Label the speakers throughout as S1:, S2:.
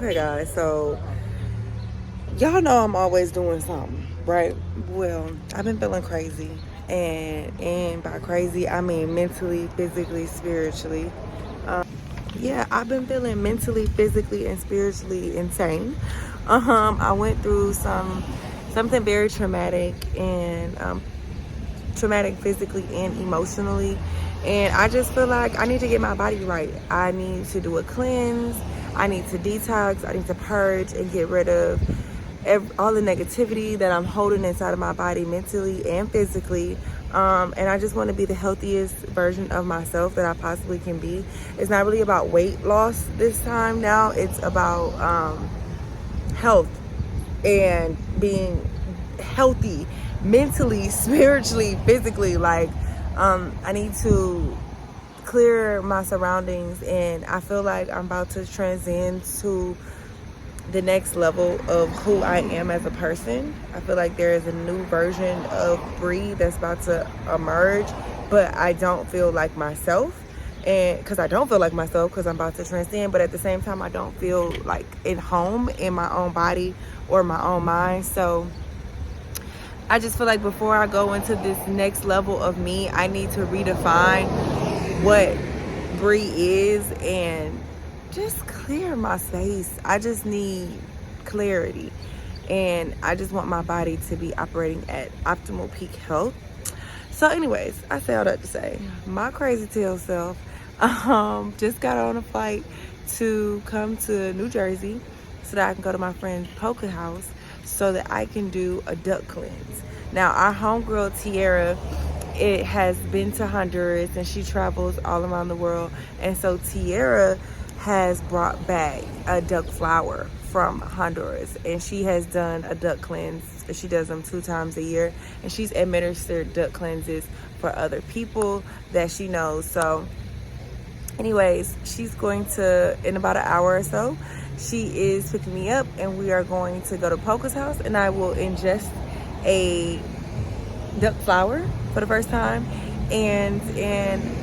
S1: Okay, guys, so y'all know I'm always doing something, right? Well, I've been feeling crazy, and by crazy I mean mentally, physically, spiritually. Yeah, I've been feeling mentally, physically, and spiritually insane. I went through something very traumatic, and traumatic physically and emotionally, and I just feel like I need to get my body right. I need to do a cleanse, I need to detox, I need to purge and get rid of all the negativity that I'm holding inside of my body, mentally and physically. And I just want to be the healthiest version of myself that I possibly can be. It's not really about weight loss this time now. It's about health and being healthy mentally, spiritually, physically. Like, I need to clear my surroundings, and I feel like I'm about to transcend to the next level of who I am as a person. I feel like there is a new version of DUCKBRII that's about to emerge, but I don't feel like myself. And because I don't feel like myself, because I'm about to transcend, but at the same time I don't feel like at home in my own body or my own mind. So I just feel like before I go into this next level of me, I need to redefine what DUCKBRII is and just clear my space. I just need clarity, and I just want my body to be operating at optimal peak health. So anyways, I say all that to say my crazy tail self just got on a flight to come to New Jersey so that I can go to my friend's poker house so that I can do a duck cleanse. Now, our homegirl Tiara, it has been to Honduras, and she travels all around the world, and so Tiara has brought back a duck flower from Honduras, and she has done a duck cleanse. She does them 2 times a year, and she's administered duck cleanses for other people that she knows. So anyways, she's going to, in about an hour or so, she is picking me up, and we are going to go to Poker's house, and I will ingest a duck flower for the first time, and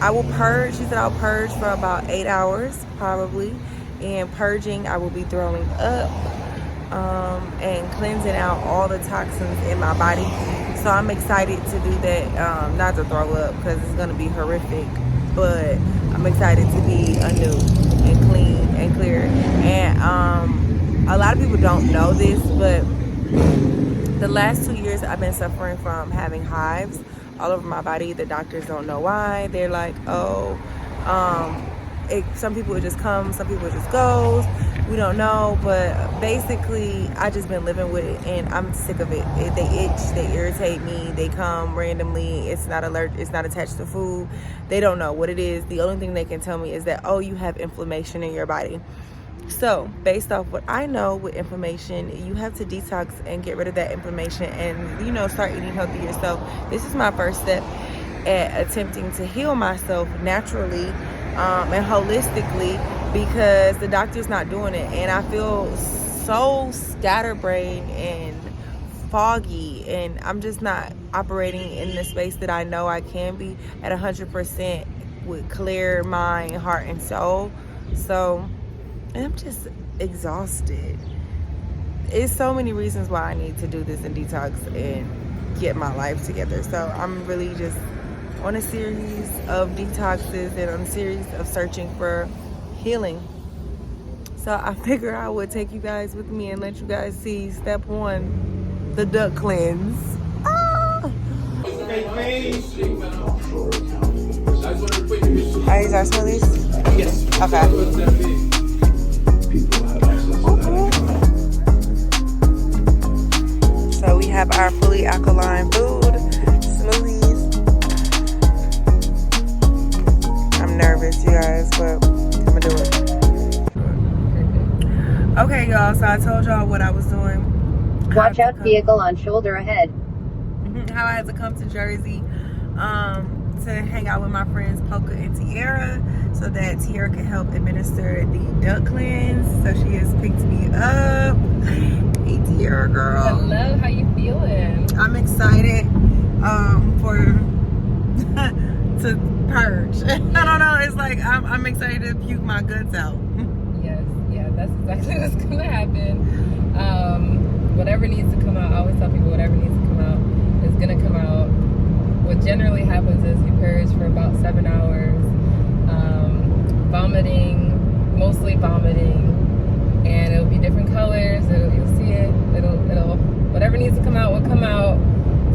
S1: I will purge. She said I'll purge for about 8 hours probably, and purging I will be throwing up and cleansing out all the toxins in my body. So I'm excited to do that, not to throw up because it's gonna be horrific, but I'm excited to be anew and clean and clear. And a lot of people don't know this, but the last 2 years I've been suffering from having hives all over my body. The doctors don't know why. They're like, oh, some people it just comes, some people it just goes. We don't know, but basically I just been living with it, and I'm sick of it. They itch, they irritate me, they come randomly. It's not alert, it's not attached to food. They don't know what it is. The only thing they can tell me is that, oh, you have inflammation in your body. So based off what I know with inflammation, you have to detox and get rid of that inflammation and, you know, start eating healthy yourself. This is my first step at attempting to heal myself naturally and holistically, because the doctor's not doing it, and I feel so scatterbrained and foggy, and I'm just not operating in the space that I know I can be at 100% with clear mind, heart, and soul. So I'm just exhausted. It's so many reasons why I need to do this and detox and get my life together. So I'm really just on a series of detoxes and on a series of searching for healing. So I figure I would take you guys with me and let you guys see step 1, the duck cleanse. Are these our smoothies? Yes. Okay. So we have our fully alkaline food, smoothies. I'm nervous, you guys, but I'm gonna do it. Okay, y'all, so I told y'all what I was doing.
S2: Watch out, vehicle on shoulder ahead.
S1: How I had to come to Jersey to hang out with my friends Poker and Tiara so that Tiara could help administer the duck cleanse. So she has picked me up. Hey, Tiara, girl.
S3: Hello, how you feeling?
S1: I'm excited to purge. I don't know, it's like I'm excited to puke my guts out.
S3: Yes, yeah, That's exactly what's gonna happen. Whatever needs to come out, I always tell people whatever needs to come out is gonna come out. What generally happens is you purge for about 7 hours, vomiting, mostly vomiting, and it'll be different colors. You'll see it. It'll whatever needs to come out will come out,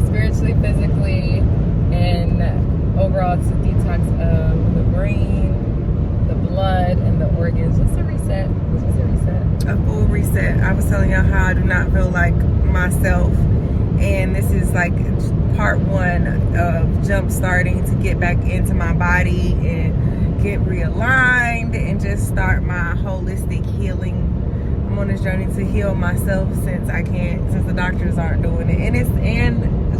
S3: spiritually, physically, and overall it's a detox of the brain, the blood, and the organs. Just a reset. It's just a reset.
S1: A full reset. I was telling y'all how I do not feel like myself, and this is like part 1 of jump starting to get back into my body and get realigned and just start my holistic healing. I'm on this journey to heal myself since the doctors aren't doing it. And it's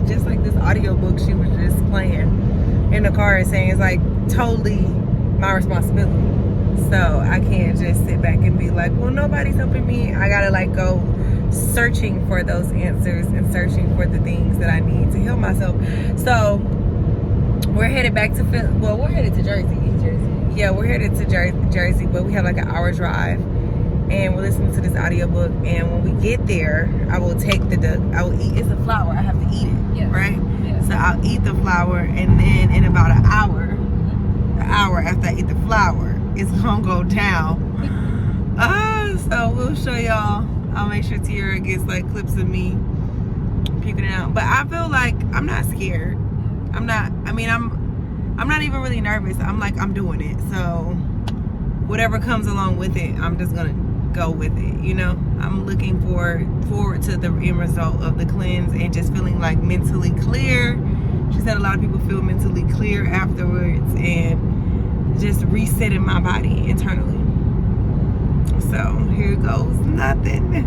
S1: just like this audiobook she was just playing in the car and saying it's like totally my responsibility. So I can't just sit back and be like, well, nobody's helping me. I gotta like go searching for those answers and searching for the things that I need to heal myself. So we're headed back to we're headed to Jersey. Yeah, we're headed to Jersey, but we have like an hour drive, and we're listening to this audiobook. And when we get there, I will take I will eat. It's a flower. I have to eat it, right?
S3: Yeah.
S1: So I'll eat the flower, and then in about an hour after I eat the flower, it's gonna go down. So we'll show y'all. I'll make sure Tiara gets like clips of me puking it out. But I feel like I'm not scared. I'm not even really nervous. I'm like, I'm doing it. So whatever comes along with it, I'm just gonna go with it, you know? I'm looking forward to the end result of the cleanse and just feeling like mentally clear. She said a lot of people feel mentally clear afterwards, and just resetting my body internally. So here goes nothing.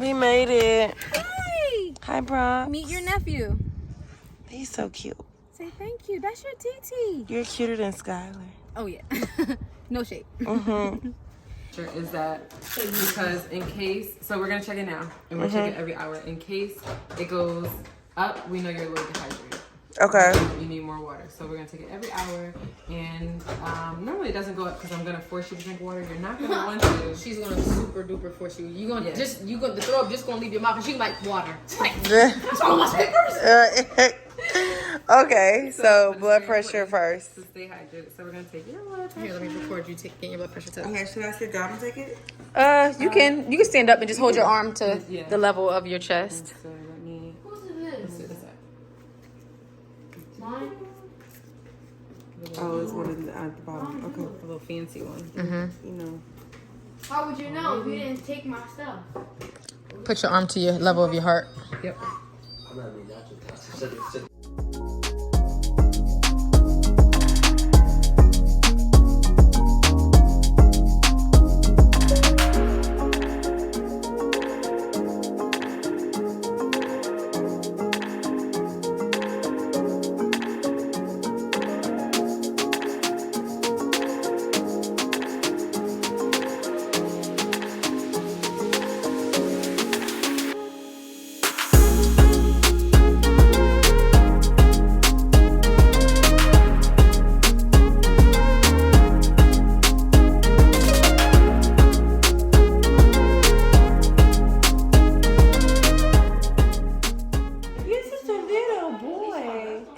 S1: We made it.
S4: Hi!
S1: Hi, Bronx.
S4: Meet your nephew.
S1: He's so cute.
S4: Say thank you. That's your TT.
S1: You're cuter than Skylar.
S4: Oh, yeah. No shade.
S1: Mm-hmm.
S3: Is that because in case, so we're gonna check it now, and we'll check it every hour. In case it goes up, we know you're a little dehydrated.
S1: Okay.
S3: You need more water, so we're gonna take it every hour. And normally it doesn't go up because I'm gonna force you to drink water. You're not gonna want to.
S4: She's gonna super duper force you. You gonna the throw up just gonna leave your mouth, and she's like water. That's all my papers.
S1: Okay, so blood pressure first.
S3: To stay hydrated, so we're gonna take your blood pressure.
S4: Here, let me record you taking your blood pressure test.
S1: Okay, should I sit down and take it?
S4: You can stand up and just hold your arm to the level of your chest.
S3: So let me.
S4: Whose is this? Mine.
S1: Oh, it's one of the at the bottom. Okay.
S3: A little fancy one.
S4: Mm-hmm.
S1: You know.
S5: How would you know if you didn't take my stuff?
S4: Put your arm to your level of your heart.
S3: Yep.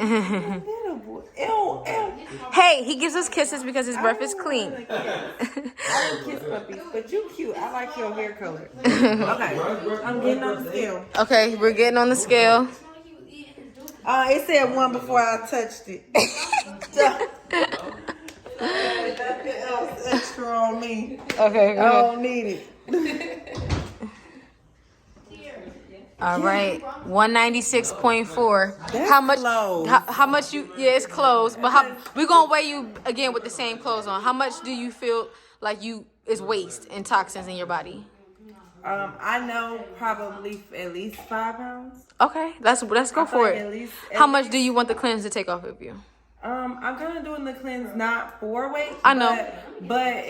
S1: Little boy. Ew, ew.
S3: Hey, he gives us kisses because his breath is clean.
S1: I don't kiss puppies, but you cute. I like your hair color. Okay, I'm getting on the scale.
S3: Okay, we're getting on the scale.
S1: It said 1 before I touched it. Nothing else extra on me.
S3: Okay,
S1: I don't need it.
S3: All right, 196.4.
S1: That's
S3: How much?
S1: close.
S3: How much you? Yeah, it's close. But how? We're gonna weigh you again with the same clothes on. How much do you feel like you is waste and toxins in your body?
S1: I know probably at least 5 pounds.
S3: Okay, let's go for
S1: like
S3: it.
S1: at least-
S3: How much do you want the cleanse to take off of you?
S1: I'm kind of doing the cleanse not for weight.
S3: I know.
S1: But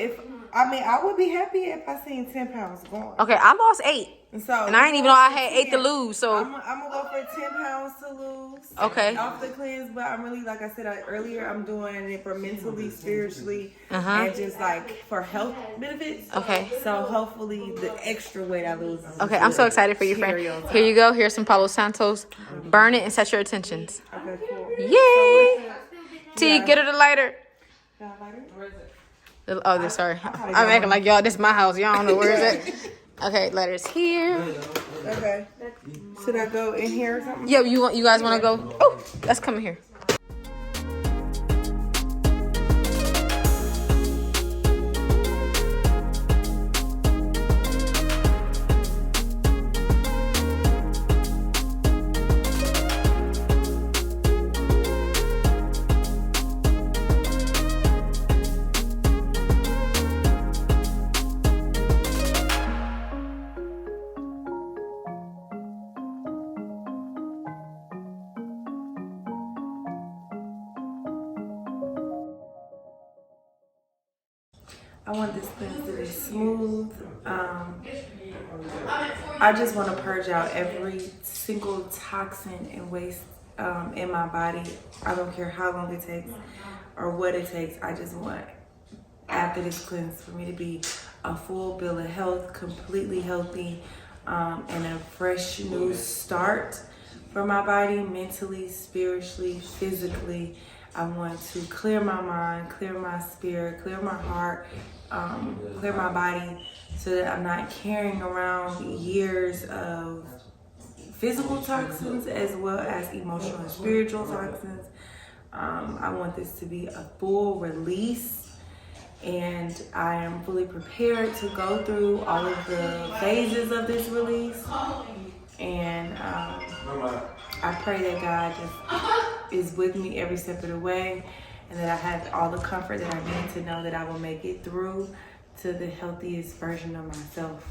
S1: I would be happy if I seen 10 pounds gone.
S3: Okay, I lost 8.
S1: So,
S3: And I didn't even know I had 8 to lose. So
S1: I'm gonna go for 10 pounds to lose.
S3: Okay.
S1: Off the cleanse, but I'm really, like I said earlier, I'm doing it for mentally, spiritually, and just like for health benefits.
S3: Okay.
S1: So hopefully the extra weight I lose.
S3: okay, I'm so excited for you, friend. Here you go. Here's some Palo Santos. Burn it and set your intentions.
S1: Okay, cool.
S3: Yay! T, get her the lighter.
S1: Got a lighter?
S3: Oh, this sorry. I'm acting like y'all. This is my house. Y'all don't know where is it. Okay, letters here.
S1: Okay. Should I go in here or something?
S3: Yeah, you guys want to go? Oh, let's come in here.
S1: I want this cleanse to be smooth. I just want to purge out every single toxin and waste in my body. I don't care how long it takes or what it takes. I just want, after this cleanse, for me to be a full bill of health, completely healthy, and a fresh new start for my body, mentally, spiritually, physically. I want to clear my mind, clear my spirit, clear my heart, clear my body, so that I'm not carrying around years of physical toxins as well as emotional and spiritual toxins. I want this to be a full release, and I am fully prepared to go through all of the phases of this release. And I pray that God just is with me every step of the way, and that I have all the comfort that I need to know that I will make it through to the healthiest version of myself.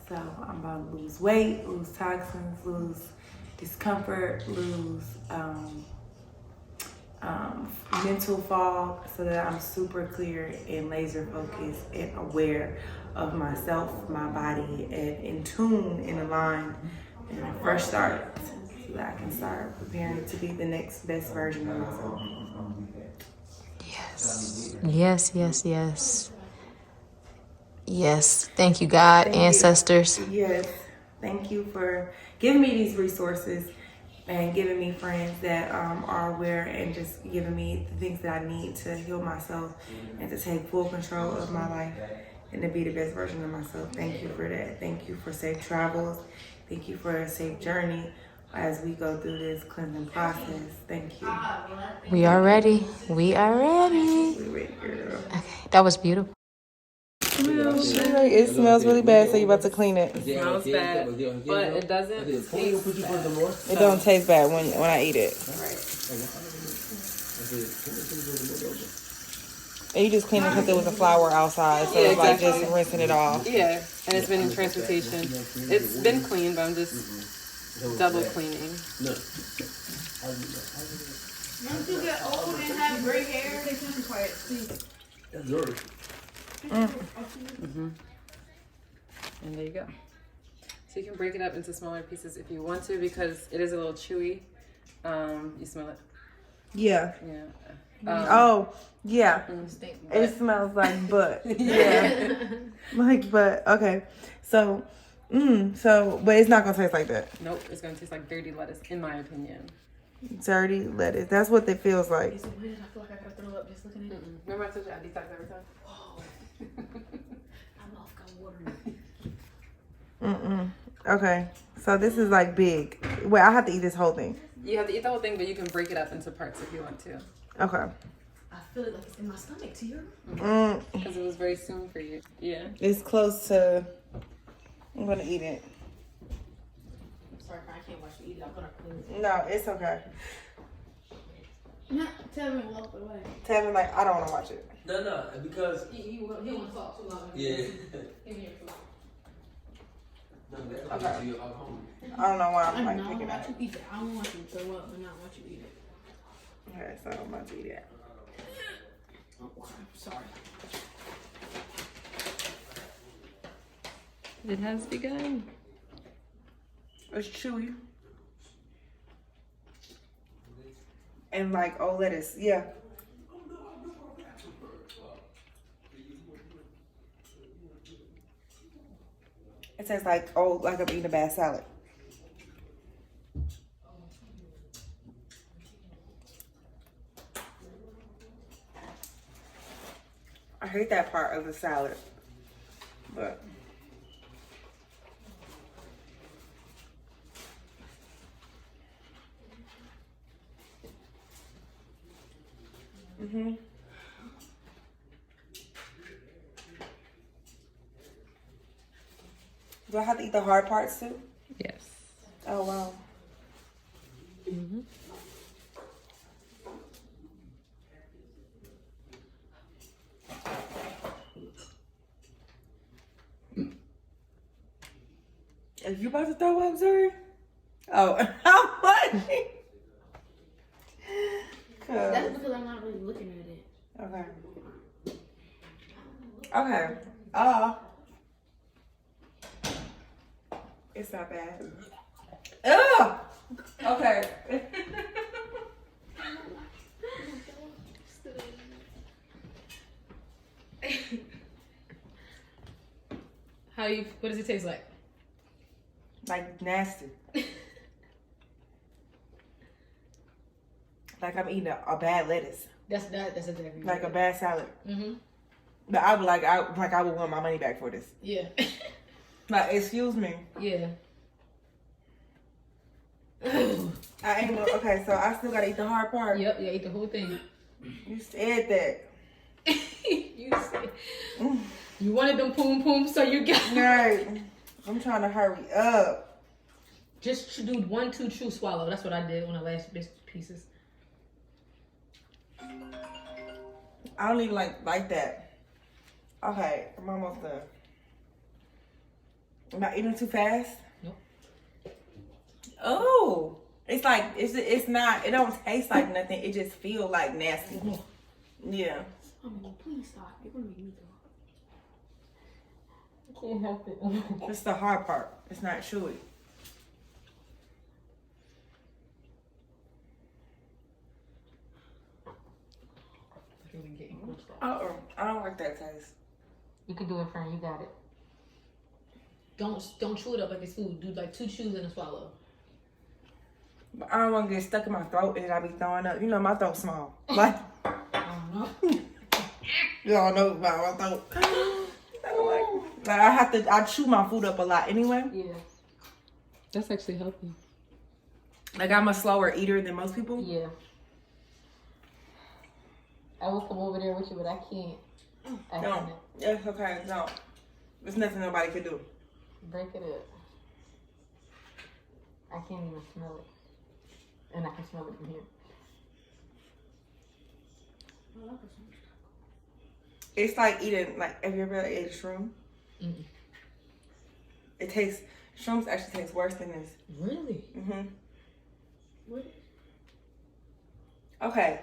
S1: So I'm about to lose weight, lose toxins, lose discomfort, lose mental fog, so that I'm super clear and laser focused and aware of myself, my body, and in tune and aligned, and a fresh start, so that I can start preparing to be the next best version of myself.
S3: Yes. Yes, yes, yes. Yes. Thank you, God, ancestors.
S1: Yes. Thank you for giving me these resources and giving me friends that are aware, and just giving me the things that I need to heal myself and to take full control of my life and to be the best version of myself. Thank you for that. Thank you for safe travels. Thank you for a safe journey as we go through this cleansing process. Thank you.
S3: We are ready. We are ready.
S1: We're ready, girl.
S3: Okay, that was beautiful.
S1: It smells really bad, so you're about to clean it.
S3: It smells bad, but it doesn't taste bad.
S1: It don't taste bad when I eat it. And you just clean it because there was a flower outside, so it's like just rinsing it off.
S3: Yeah, and it's been in transportation. It's been clean, but I'm just double cleaning.
S5: Once you get old and have gray hair, they can be quiet, please.
S6: That's yours.
S3: And there you go. So you can break it up into smaller pieces if you want to, because it is a little chewy. You smell it?
S1: Yeah.
S3: Yeah.
S1: Yeah. It smells like butt. Yeah. Like butt. Okay. So, but it's not gonna taste like that.
S3: Nope, it's gonna taste like dirty lettuce, in my opinion.
S1: dirty lettuce. That's what it feels like.
S4: Is it weird? I feel like I gotta throw up just looking at it.
S3: Remember I told you I detox every time?
S4: Whoa. My mouth got watering.
S1: Okay, so this is like big. Wait, I have to eat this whole thing.
S3: You have to eat the whole thing, but you can break it up into parts if you want to.
S1: Okay.
S4: I feel it like it's in my stomach, Tiara.
S3: Because it was very soon for you. Yeah.
S1: It's close to. I'm gonna eat it.
S4: I'm sorry, I can't watch you eat it. I'm gonna clean it.
S1: No, it's okay.
S5: Tell me walk away.
S1: Tevin, like, I don't want to watch it.
S6: No, because
S4: He want to talk too long.
S6: yeah.
S4: Give me your food.
S6: No, that's not
S1: Okay.
S6: to your home.
S1: I don't know why I'm
S5: I
S1: like
S5: don't
S1: picking
S5: want
S1: at
S5: you
S1: it.
S5: eat it. I don't want you to throw up, but not want you to eat it.
S1: Okay, so I'm about to eat it.
S5: Oh, okay. Sorry.
S3: It has begun.
S1: It's chewy. And like old lettuce, yeah. It tastes like old, like I'm eating a bad salad. I hate that part of the salad, but. Do I have to eat the hard parts too?
S3: Yes.
S1: Oh wow. Are you about to throw up, Zuri? Oh, how much?
S5: That's because I'm not really looking at it.
S1: Okay. Okay. It's not bad. Ugh! Okay.
S4: What does it taste like?
S1: Like nasty. Like I'm eating a bad lettuce.
S4: That's exactly
S1: Like a bad salad.
S4: Mm-hmm.
S1: But I would I would want my money back for this.
S4: Yeah.
S1: Like, excuse me.
S4: Yeah.
S1: I ain't no, okay, so I still gotta eat the hard part.
S4: Yep, yeah, eat the whole thing.
S1: You said that.
S4: You said you wanted them poom poom, so you got
S1: Right. I'm trying to hurry up.
S4: Just do 1-2 chew swallow. That's what I did on the last pieces.
S1: I don't even like that. Okay, I'm almost done. Am I eating too fast?
S4: Nope.
S1: Oh, it's like it's not. It don't taste like nothing. It just feel like nasty. Yeah.
S5: I mean, please stop. You're gonna make me throw up.
S4: Can't help it.
S1: It's the hard part. It's not chewy.
S4: Really getting close.
S1: I don't like that taste.
S4: You can do it, friend. You got it. Don't chew it up like it's food. Do like 2 chews and a swallow.
S1: But I don't want to get stuck in my throat and I be throwing up. You know my throat's small. Like
S4: I don't know.
S1: y'all know about my throat. Like I chew my food up a lot anyway.
S4: Yeah. That's actually healthy.
S1: Like I'm a slower eater than most people.
S4: Yeah. I will come over there with you, but I can't. I
S1: No.
S4: can't.
S1: Yes, okay, no. There's nothing nobody can do.
S4: Break it up. I can't even smell it. And I can smell it from here.
S1: It's like eating, like, have you ever ate a shroom?
S4: Mm-mm.
S1: Shrooms actually taste worse than this.
S4: Really?
S1: Mm-hmm.
S4: What?
S1: Okay.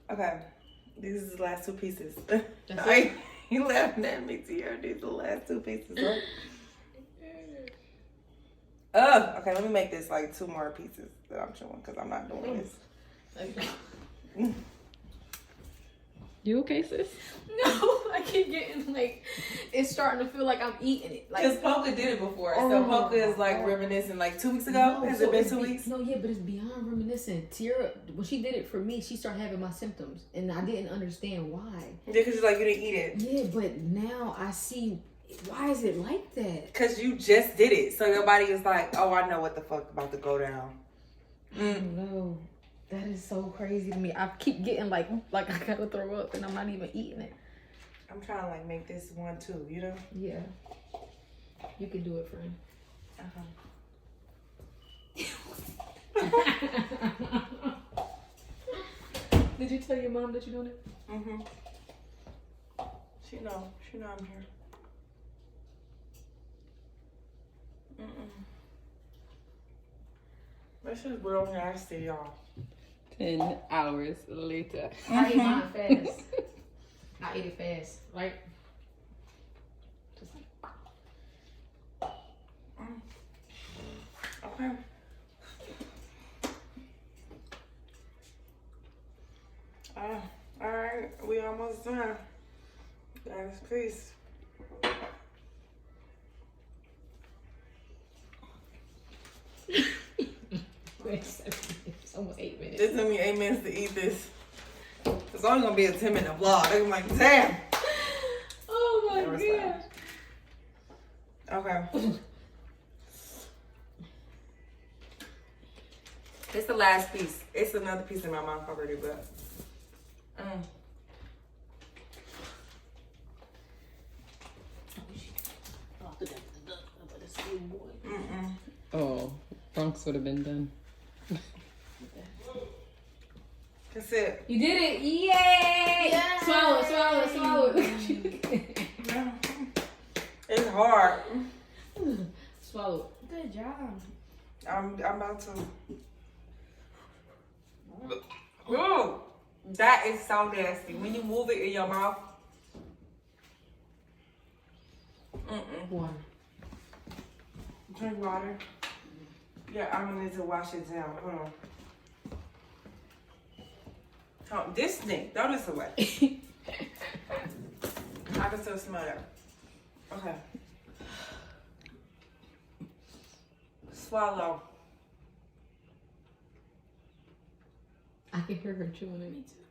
S1: Okay. These is the last 2 pieces.
S4: That's it?
S1: You laughing at me, Tiara. These are the last 2 pieces. Okay, let me make this like 2 more pieces that I'm chewing because I'm not doing this.
S3: You okay, sis?
S4: No, I keep getting like, it's starting to feel like I'm eating it. Like,
S1: Because Polka did it before. So Polka is like reminiscing like 2 weeks ago. Has it been 2 weeks?
S4: No, yeah, but it's beyond reminiscent. Tiara, when she did it for me, she started having my symptoms, and I didn't understand why.
S1: Yeah, because you're like, you didn't eat it.
S4: Yeah, but now I see, why is it like that?
S1: Because you just did it. So your body is like, oh, I know what the fuck about to go down.
S4: No, that is so crazy to me. I keep getting like I gotta throw up, and I'm not even eating it.
S1: I'm trying to like make this one too, you know?
S4: Yeah. You can do it, friend. Did you tell your mom that you're doing it?
S1: Mm-hmm. She know I'm here. This is real nasty, y'all.
S3: 10 hours later.
S4: I ate mine fast. I ate it fast, right? Just like,
S1: Okay. Alright, we almost done. Guys, peace.
S4: it's almost 8 minutes.
S1: This took me 8 minutes to eat this. It's only gonna be a 10-minute vlog. I'm like, damn.
S4: Oh my
S1: Never
S4: god.
S1: Okay. It's the last piece. It's another piece in my mouth already, but.
S3: Oh, Bronx would have been done.
S1: That's it.
S4: You did it! Yay! Yeah. Swallow it.
S1: It's hard.
S4: Swallow it.
S5: Good job.
S1: I'm about to. Ooh, that is so nasty. When you move it in your mouth.
S4: Water.
S1: Drink water. Yeah, I'm gonna need to wash it down. Hold on. Oh, this thing, throw this away. I can still smell that. Okay. Swallow.
S4: I can hear her chewing it. Me too.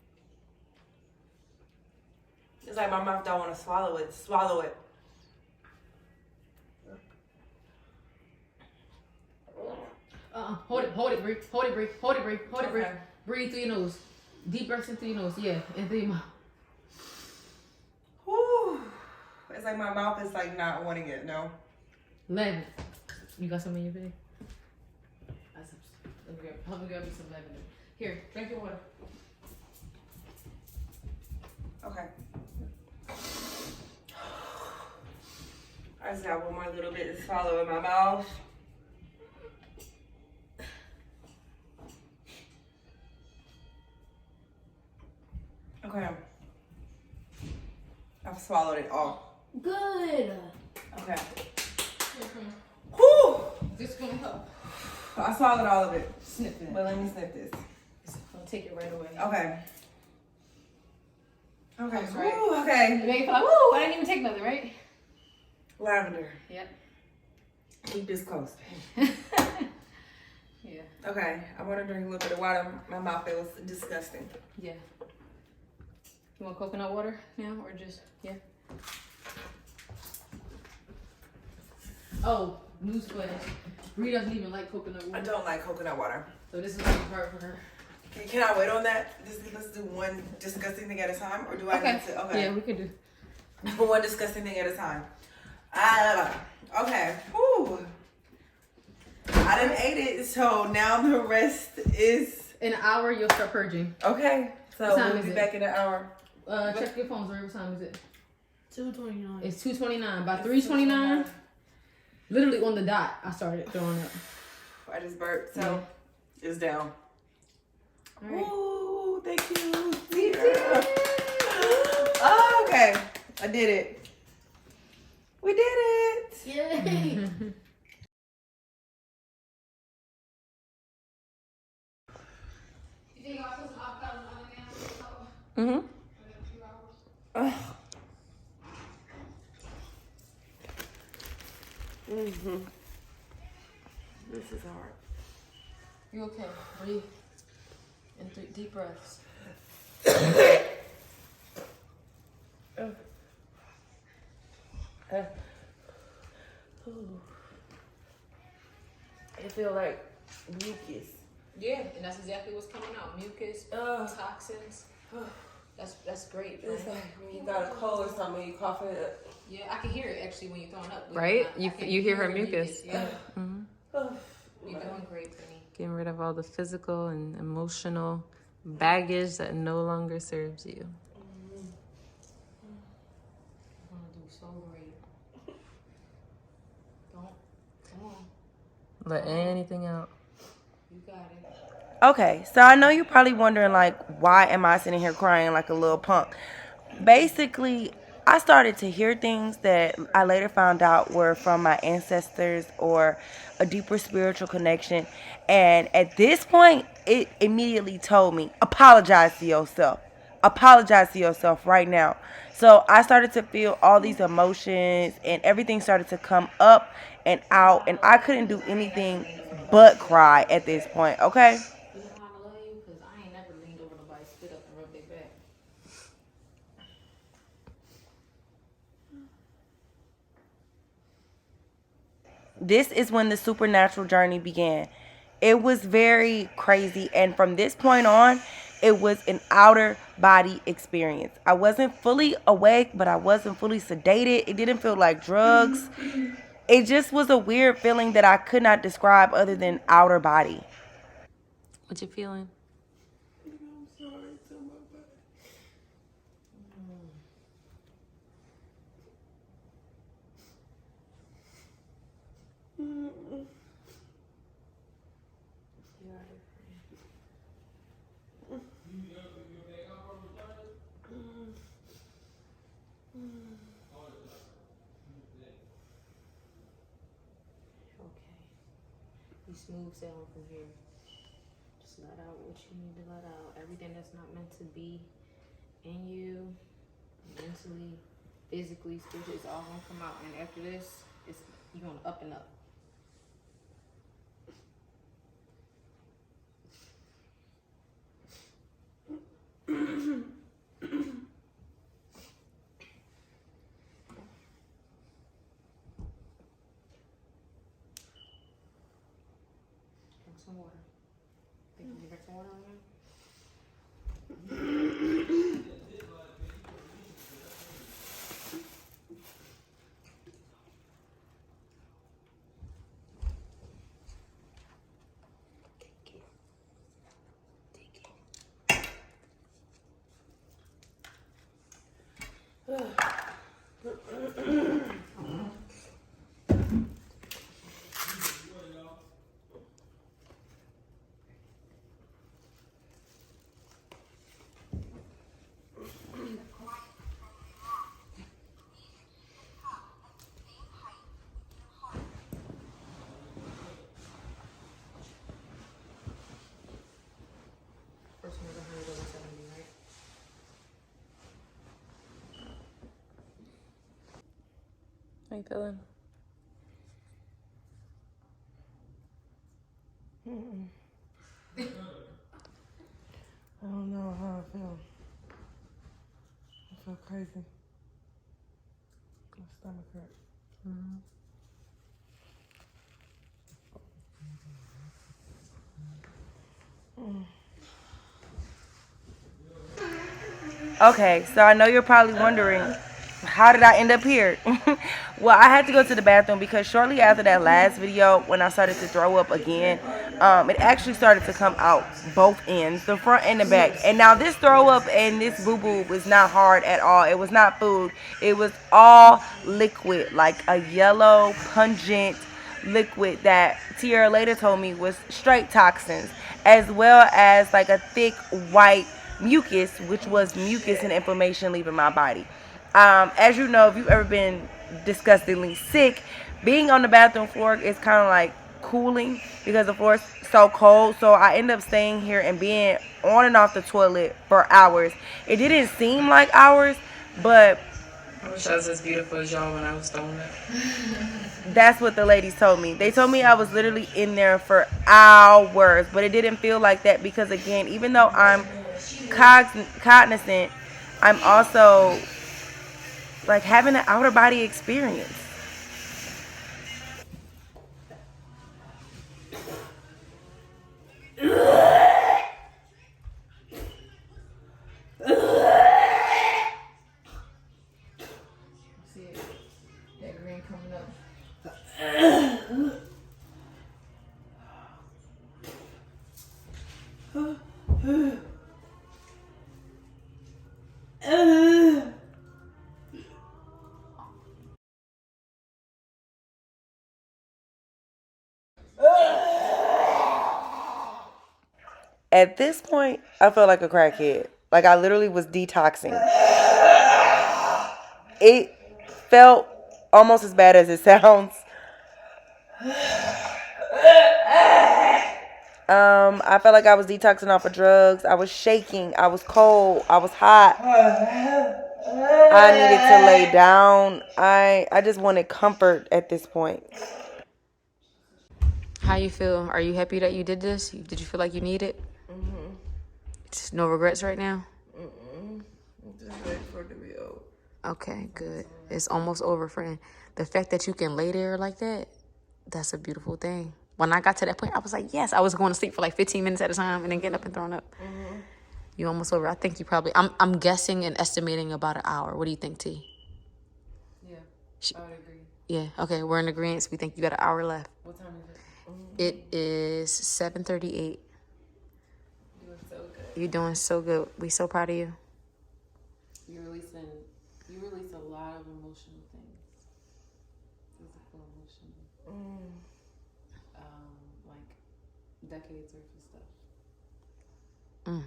S1: It's like my mouth don't want to swallow it. Swallow it.
S4: Hold it, breathe.
S1: Okay.
S4: Breathe through your nose. Deep breaths in through your nose, yeah, and through your mouth.
S1: Whew. It's like my mouth is like not wanting it, no?
S4: 11. You got some in your bag? Help me grab me some lavender. Here, drink your water.
S1: Okay. I just got one more little bit to swallow in my mouth. Okay. I've swallowed it all.
S5: Good.
S1: Okay. Whew!
S4: This is gonna help.
S1: I swallowed all of it.
S4: Sniff it.
S1: But let me sniff this.
S4: I'll take it right away.
S1: Okay. Okay.
S4: That's right.
S1: Woo, okay.
S4: You make it feel like, woo, I didn't even take nothing, right?
S1: Lavender.
S4: Yep.
S1: Keep this close.
S4: Yeah.
S1: Okay. I want to drink a little bit of water. My mouth feels disgusting.
S4: Yeah. You want coconut water now, or just, yeah? Oh, newsflash. Bree doesn't even like coconut
S1: I
S4: water.
S1: don't like coconut water.
S4: So this is gonna be hard for her.
S1: Can I wait on that? Let's do one disgusting thing at a time, or do I need to? Okay.
S4: Yeah, we could do.
S1: One disgusting thing at a time. Okay. Whew. I done ate it, so now the rest is
S4: In an hour, you'll start purging.
S1: okay. So
S4: What time
S1: we'll
S4: is
S1: be
S4: it?
S1: back in an hour.
S4: Check your phones. What time is it?
S5: 2:29.
S4: It's 2:29. By 3:29, literally on the dot, I started throwing up.
S1: I just burped, so it's down.
S4: All right.
S1: Ooh, thank you. Oh, okay. I did it. We did it.
S5: Yay.
S1: Mm-hmm. This is hard.
S4: You okay? Breathe. And 3 deep breaths.
S1: It feel like mucus.
S4: Yeah, and that's exactly what's coming out. Mucus, toxins. That's great.
S1: It's like when you got a cold or something, you cough it up.
S4: Yeah, I can hear it actually when you're throwing up.
S3: Right?
S4: I can
S3: You hear her mucus.
S4: Yeah.
S3: Mm-hmm.
S4: You're doing great, Brittany.
S3: Getting rid of all the physical and emotional baggage that no longer serves you.
S4: You're gonna do so great. Come on.
S3: Let anything out.
S4: You got it.
S1: Okay, so I know you're probably wondering, like, why am I sitting here crying like a little punk? Basically, I started to hear things that I later found out were from my ancestors or a deeper spiritual connection. And at this point, it immediately told me, apologize to yourself. Apologize to yourself right now. So I started to feel all these emotions and everything started to come up and out. And I couldn't do anything but cry at this point, okay?
S4: You know how I love you? Because I ain't never leaned over nobody's spit up and rubbed their back.
S1: This is when the supernatural journey began. It was very crazy. And from this point on, it was an outer body experience. I wasn't fully awake, but I wasn't fully sedated. It didn't feel like drugs. It just was a weird feeling that I could not describe other than outer body.
S3: What you feeling?
S1: I'm sorry, tell my body.
S4: Okay. You smooth sailing from here. Just let out what you need to let out. Everything that's not meant to be in you, mentally, physically, spiritually, it's all gonna come out. And after this, you're gonna up and up. Drink some water. Think you can drink some water on you? First one was 100 over 70, right?
S3: How you feeling?
S1: I don't know how I feel. I feel crazy. My stomach hurt. Okay, so I know you're probably wondering, how did I end up here? Well, I had to go to the bathroom because shortly after that last video, when I started to throw up again, it actually started to come out both ends, the front and the back. And now this throw up and this boo-boo was not hard at all. It was not food. It was all liquid, like a yellow, pungent liquid that Tiara later told me was straight toxins, as well as like a thick white mucus, which was mucus and inflammation leaving my body. As you know, if you've ever been disgustingly sick, being on the bathroom floor is kind of like cooling because the floor is so cold. So I end up staying here and being on and off the toilet for hours. It didn't seem like hours, but
S3: I wish I was as beautiful as y'all when I was throwing up.
S1: That's what the ladies told me. They told me I was literally in there for hours, but it didn't feel like that because, again, even though I'm cognizant, I'm also like having an outer body experience.
S3: See it? That green coming up.
S1: At this point, I felt like a crackhead. Like I literally was detoxing. It felt almost as bad as it sounds. I felt like I was detoxing off of drugs. I was shaking. I was cold. I was hot. I needed to lay down. I just wanted comfort at this point.
S4: How you feel? Are you happy that you did this? Did you feel like you need it? Just no regrets right now?
S1: I'm just ready for it to be over.
S4: Okay, good. It's almost over, friend. The fact that you can lay there like that, that's a beautiful thing. When I got to that point, I was like, yes. I was going to sleep for like 15 minutes at a time and then getting up and throwing up. You almost over. I think you probably, I'm guessing and estimating about an hour. What do you think, T?
S3: Yeah, I would agree.
S4: Yeah, okay, we're in agreement. We think you got an hour left.
S3: What time is it?
S4: It is 7:38.
S3: Doing so good.
S4: You're doing so good. We so proud of you.
S3: You release a lot of emotional things. Physical, emotional. Like decades worth of stuff.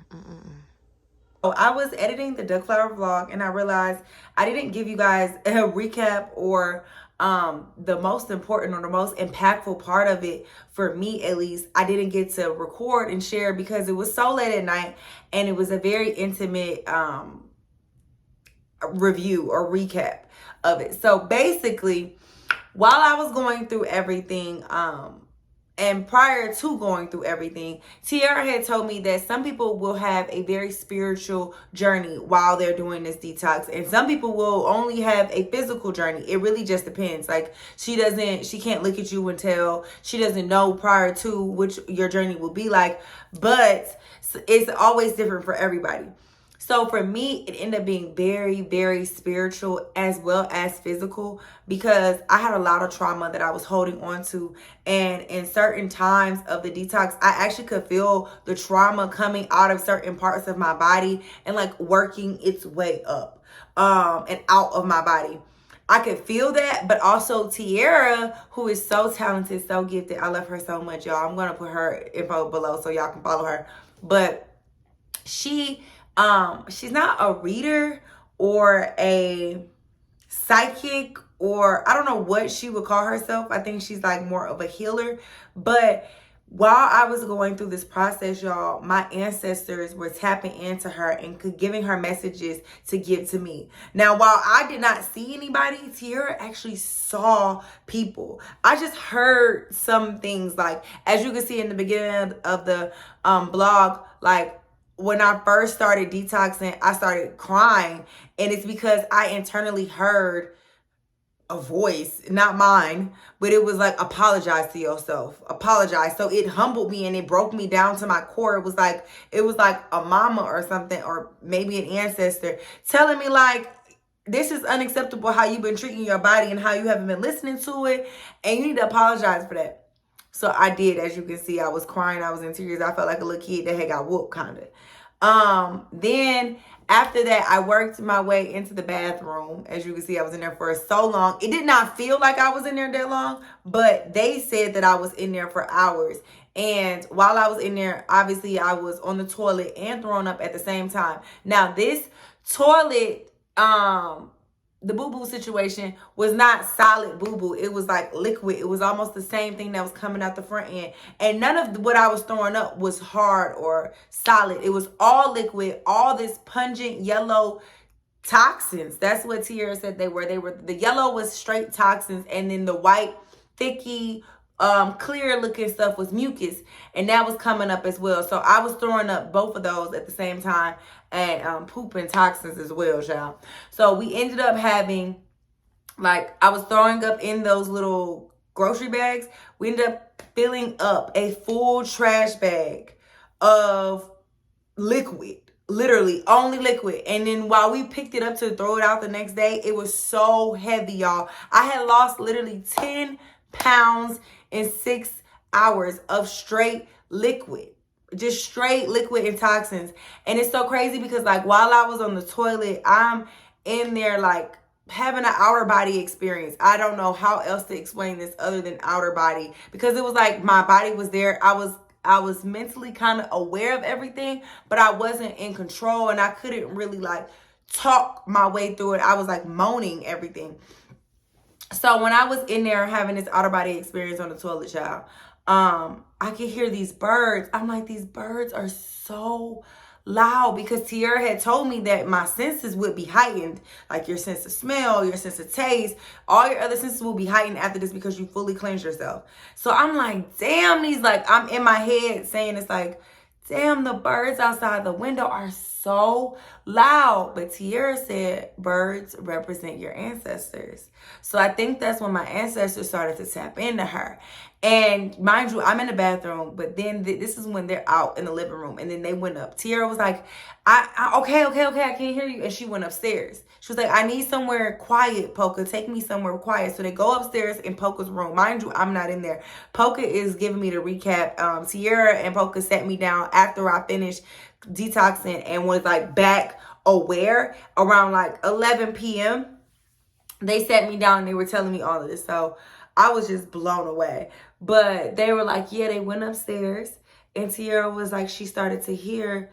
S1: So I was editing the DUCKBRII vlog and I realized I didn't give you guys a recap or the most important or the most impactful part of it, for me at least. I didn't get to record and share because it was so late at night and it was a very intimate review or recap of it. So basically, while I was going through everything, and prior to going through everything, Tiara had told me that some people will have a very spiritual journey while they're doing this detox. And some people will only have a physical journey. It really just depends. Like she can't look at you and tell. She doesn't know prior to which your journey will be like. But it's always different for everybody. So for me, it ended up being very, very spiritual as well as physical because I had a lot of trauma that I was holding on to. And in certain times of the detox, I actually could feel the trauma coming out of certain parts of my body and like working its way up and out of my body. I could feel that, but also Tiara, who is so talented, so gifted. I love her so much, y'all. I'm going to put her info below so y'all can follow her. But she's not a reader or a psychic, or I don't know what she would call herself. I think she's like more of a healer. But while I was going through this process, y'all, my ancestors were tapping into her and giving her messages to give to me. Now, while I did not see anybody, Tiara actually saw people. I just heard some things, like, as you can see in the beginning of the blog, like, when I first started detoxing, I started crying. And it's because I internally heard a voice, not mine, but it was like, apologize to yourself. Apologize. So it humbled me and it broke me down to my core. It was like a mama or something, or maybe an ancestor telling me like, this is unacceptable how you've been treating your body and how you haven't been listening to it. And you need to apologize for that. So I did. As you can see, I was crying. I was in tears. I felt like a little kid that had got whooped, kind of. Then after that, I worked my way into the bathroom. As you can see, I was in there for so long. It did not feel like I was in there that long, but they said that I was in there for hours. And while I was in there, obviously I was on the toilet and throwing up at the same time. Now this toilet, the boo-boo situation was not solid boo-boo. It was like liquid. It was almost the same thing that was coming out the front end. And none of what I was throwing up was hard or solid. It was all liquid, all this pungent yellow toxins. That's what Tiara said they were. The yellow was straight toxins, and then the white, thicky, clear looking stuff was mucus, and that was coming up as well. So I was throwing up both of those at the same time, and pooping toxins as well, child. So we ended up having, like, I was throwing up in those little grocery bags. We ended up filling up a full trash bag of liquid. Literally only liquid. And then while we picked it up to throw it out the next day, it was so heavy, y'all. I had lost literally 10 pounds in 6 hours of straight liquid. Just straight liquid and toxins. And it's so crazy because, like, while I was on the toilet, I'm in there, like, having an outer body experience. I don't know how else to explain this other than outer body, because it was like my body was there. I was mentally kind of aware of everything, but I wasn't in control, and I couldn't really, like, talk my way through it. I was, like, moaning everything. So when I was in there having this outer body experience on the toilet, child, I could hear these birds. I'm like, these birds are so loud, because Tiara had told me that my senses would be heightened, like your sense of smell, your sense of taste, all your other senses will be heightened after this because you fully cleanse yourself. So I'm like, damn, these, like, I'm in my head saying, it's like, damn, the birds outside the window are so loud. But Tiara said birds represent your ancestors. So I think that's when my ancestors started to tap into her. And mind you, I'm in the bathroom, but then this is when they're out in the living room, and then they went up. Tiara was like, okay, I can't hear you. And she went upstairs. She was like, I need somewhere quiet, Polka. Take me somewhere quiet. So they go upstairs in Polka's room. Mind you, I'm not in there. Polka is giving me the recap. Tiara and Polka sat me down after I finished detoxing and was, like, back aware around, like, 11 p.m. They sat me down and they were telling me all of this. So I was just blown away. But they were like, yeah, they went upstairs. And Tiara was like, she started to hear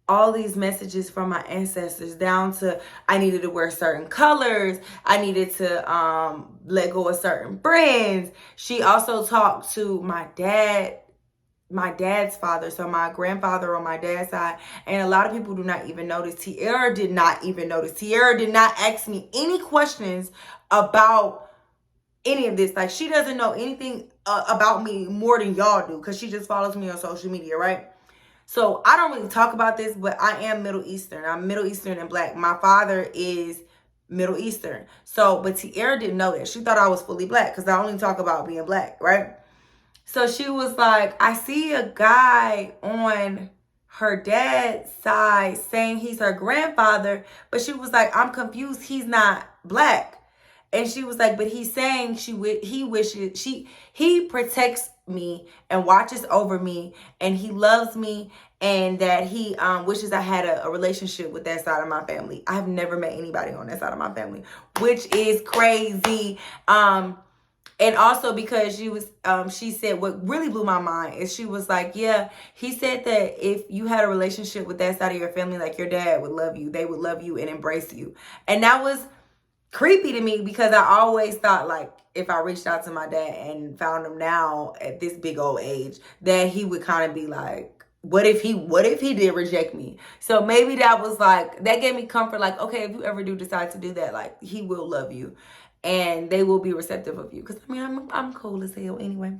S1: all these messages from my ancestors, down to I needed to wear certain colors. I needed to let go of certain brands. She also talked to my dad's father, so my grandfather on my dad's side. And a lot of people do not even notice. Tiara did not even notice. Tiara did not ask me any questions about any of this. Like, she doesn't know anything about me more than y'all do, because she just follows me on social media, right? So I don't really talk about this, but I am Middle Eastern. I'm Middle Eastern and Black. My father is Middle Eastern. So, but Tiara didn't know that. She thought I was fully Black, because I only talk about being Black, right? So she was like, I see a guy on her dad's side saying he's her grandfather, but she was like, I'm confused. He's not Black. And she was like, but he's saying he protects me and watches over me, and he loves me, and that he wishes I had a relationship with that side of my family. I've never met anybody on that side of my family, which is crazy. And also because she said, what really blew my mind is she was like, yeah, he said that if you had a relationship with that side of your family, like, your dad would love you. They would love you and embrace you. And that was creepy to me, because I always thought, like, if I reached out to my dad and found him now at this big old age, that he would kind of be like, what if he did reject me? So maybe that was like, that gave me comfort. Like, okay, if you ever do decide to do that, like, he will love you and they will be receptive of you. Because I mean, I'm cool as hell anyway.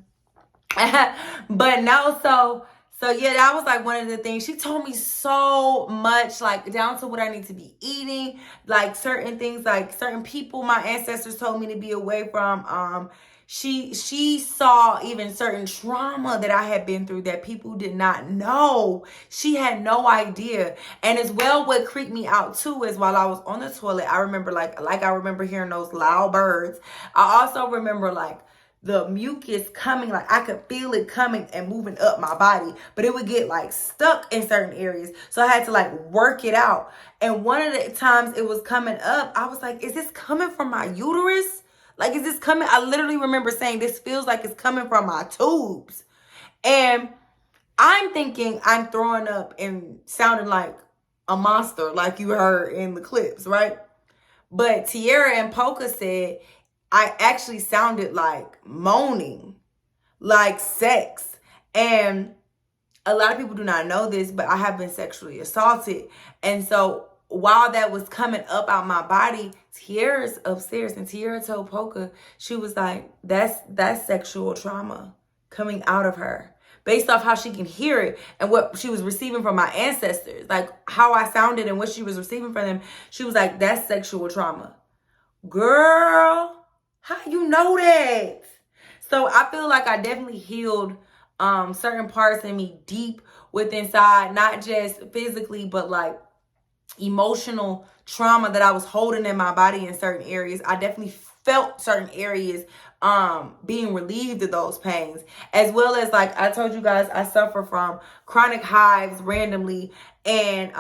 S1: But no, so yeah, that was like one of the things. She told me so much, like, down to what I need to be eating, like certain things, like certain people my ancestors told me to be away from. She saw even certain trauma that I had been through that people did not know. She had no idea. And as well, what creeped me out too is while I was on the toilet, I remember like I remember hearing those loud birds. I also remember like the mucus coming, like I could feel it coming and moving up my body, but it would get like stuck in certain areas. So I had to like work it out. And one of the times it was coming up, I was like, is this coming from my uterus? Like, is this coming? I literally remember saying, this feels like it's coming from my tubes. And I'm thinking I'm throwing up and sounding like a monster, like you heard in the clips, right? But Tiara and Polka said, I actually sounded like moaning, like sex. And a lot of people do not know this, but I have been sexually assaulted. And so while that was coming up out my body, Tiara's upstairs, and Tiara told Polka, she was like, that's sexual trauma coming out of her, based off how she can hear it and what she was receiving from my ancestors, like how I sounded and what she was receiving from them. She was like, that's sexual trauma. Girl, how you know that? So I feel like I definitely healed certain parts in me deep within inside, not just physically, but like emotional trauma that I was holding in my body in certain areas. I definitely felt certain areas being relieved of those pains, as well as, like I told you guys, I suffer from chronic hives randomly and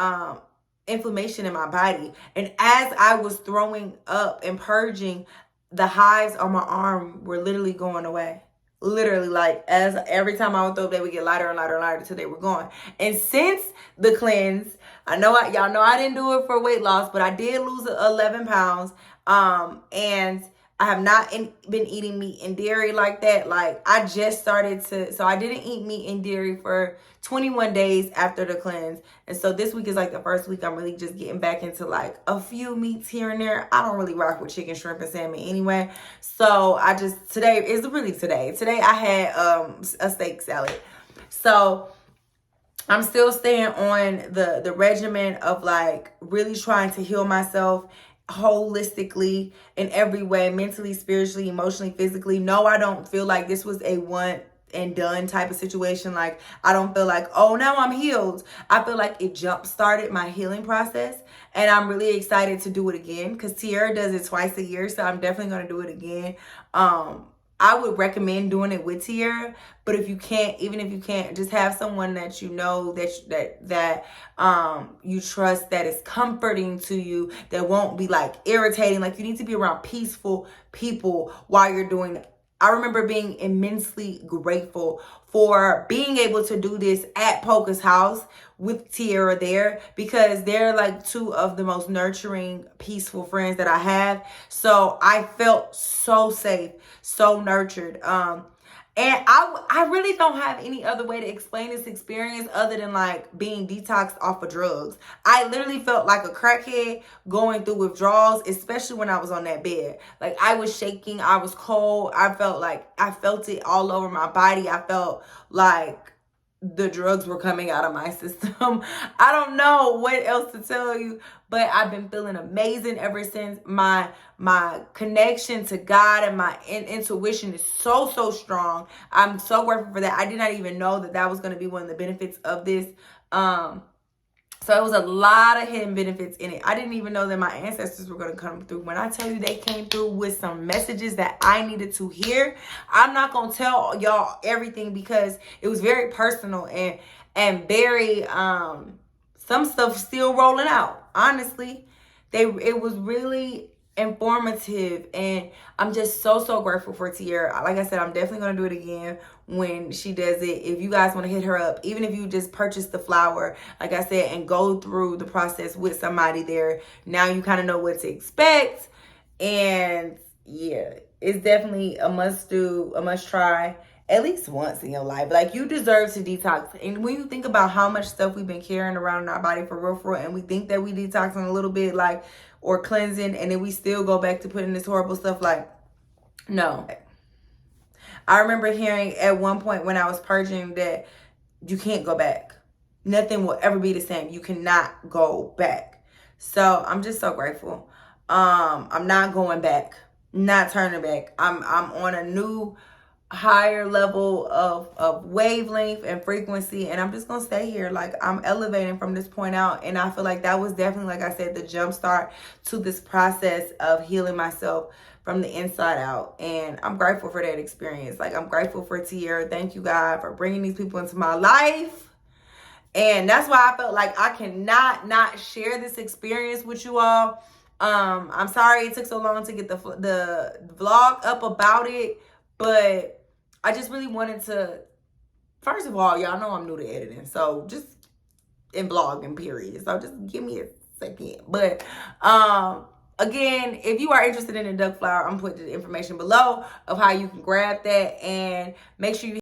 S1: inflammation in my body. And as I was throwing up and purging, the hives on my arm were literally going away. Literally, like, as every time I would throw up, they would get lighter and lighter and lighter until they were gone. And since the cleanse, y'all know I didn't do it for weight loss, but I did lose 11 pounds. And I have not been eating meat and dairy like that. Like, I just started to, so I didn't eat meat and dairy for 21 days after the cleanse. And so this week is like the first week I'm really just getting back into like a few meats here and there. I don't really rock with chicken, shrimp, and salmon anyway. So I just, today I had a steak salad. So I'm still staying on the regimen of like really trying to heal myself holistically in every way, mentally, spiritually, emotionally, physically. No, I don't feel like this was a one and done type of situation. Like, I don't feel like, oh, now I'm healed. I feel like it jump started my healing process, and I'm really excited to do it again because Tiara does it twice a year, so I'm definitely going to do it again. I would recommend doing it with Tiara, but if you can't, even if you can't, just have someone that you know that you trust, that is comforting to you, that won't be like irritating. Like, you need to be around peaceful people while you're doing it. I remember being immensely grateful for being able to do this at Polka's house with Tiara there, because they're like two of the most nurturing, peaceful friends that I have. So I felt so safe, so nurtured. And I really don't have any other way to explain this experience other than like being detoxed off of drugs. I literally felt like a crackhead going through withdrawals, especially when I was on that bed. Like, I was shaking, I was cold. I felt it all over my body. I felt like the drugs were coming out of my system. I don't know what else to tell you, but I've been feeling amazing ever since. My connection to God and my intuition is so strong. I'm so grateful for that. I did not even know that was going to be one of the benefits of this. So it was a lot of hidden benefits in it. I didn't even know that my ancestors were going to come through. When I tell you they came through with some messages that I needed to hear, I'm not going to tell y'all everything because it was very personal and very, some stuff still rolling out. Honestly, it was really informative, and I'm just so grateful for Tiara. Like I said, I'm definitely going to do it again when she does it. If you guys want to hit her up, even if you just purchase the flower, like I said, and go through the process with somebody there, now you kind of know what to expect. And yeah, it's definitely a must do, a must try at least once in your life. Like, you deserve to detox. And when you think about how much stuff we've been carrying around in our body for real, and we think that we detoxing a little bit, like, or cleansing, and then we still go back to putting this horrible stuff, like, no. I remember hearing at one point when I was purging that you can't go back. Nothing will ever be the same. You cannot go back. So I'm just so grateful. I'm not going back, not turning back. I'm on a new higher level of wavelength and frequency, and I'm just gonna stay here. Like, I'm elevating from this point out, and I feel like that was definitely, like I said, the jump start to this process of healing myself from the inside out. And I'm grateful for that experience. Like, I'm grateful for Tiara. Thank you, God, for bringing these people into my life. And that's why I felt like I cannot not share this experience with you all. I'm sorry it took so long to get the vlog up about it, but I just really wanted to, first of all, y'all know I'm new to editing, so just in vlogging, period. So just give me a second. But again, if you are interested in the duck flower, I'm putting the information below of how you can grab that, and make sure you